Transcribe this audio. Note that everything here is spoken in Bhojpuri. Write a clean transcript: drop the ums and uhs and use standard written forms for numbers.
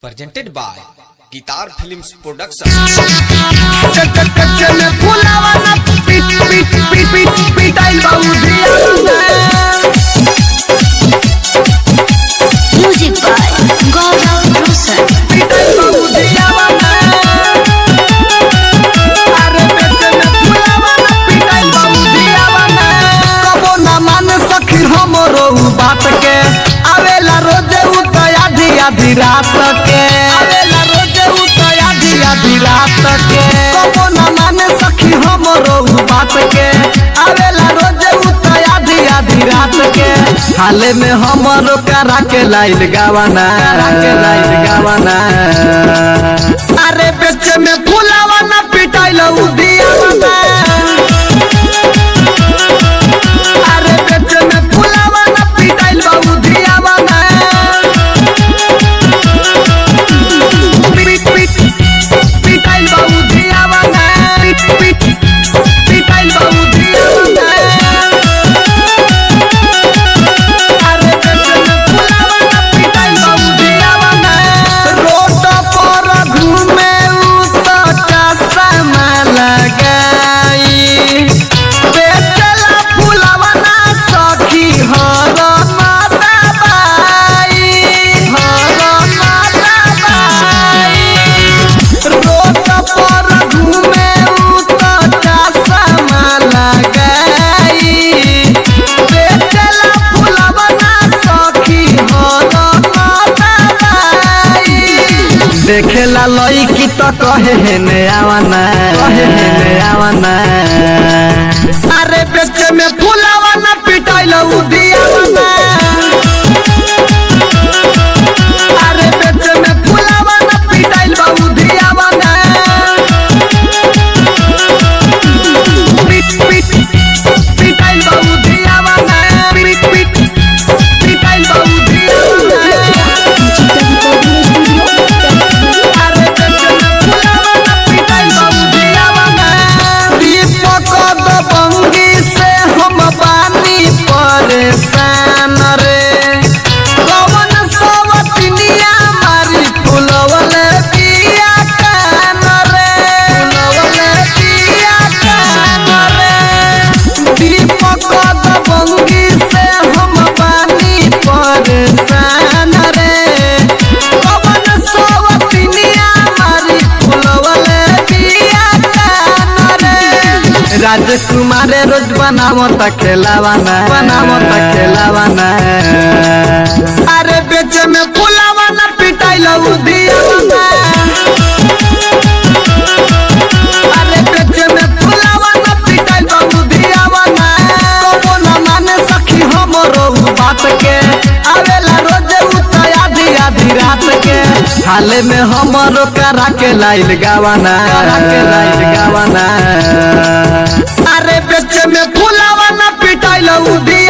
presented by Guitar Films Production. Music by Gaurav Roshan. बात के आवेला रोजे उतया आधी रात के आवेला रोजे उतया आधी रात के कबो न माने सखी हमरो बात के आवेला रोजे उतया आधी रात के हाले में हमरो करा के लाइल गावाना अरे बेचे में फुलावाना पिटाइल उदियावाना अरे बेचे में फुलावाना पिटाइल उदियावाना पिटाइल उदियावाना पिटाइल उदियावाना अरे बेचे में फुलावाना पिटाइल उदियावाना रोड पर घूमे तो चश्मा लगाई बेचला फुलावाना सखी हर माताबाई रोड पर घूमे तो चश्मा लगाई बेचला फुलावाना सखी हर माताबाई देखेला लईकी तो कहे हेने आवाना अरे बेचे में फुलावाना पिटाइल उदियावाना अरे बेचे में फुलावाना पिटाइल उदियावाना पिटाइल उदियावाना पिटाइल परेशान रे कौन सवतिनिया मारी फुलवले पिया कान रे दीपक दबंगी से हम पानी परेशान रे कौन सवतिनिया मारी फुलवले पिया कान रे राजकुमार रोज बनावता खेलावाना अरे बेचे में फुलावाना पिटाइल उदियावाना अरे बेचे में फुलावाना पिटाइल उदियावाना कबो न माने सखी हमरो बात के आवेला रोजे उतया आधी रात के हाले में हमरो करा के लाइल गावाना अरे बेचे में फुलावाना पिटाइल उदियावाना।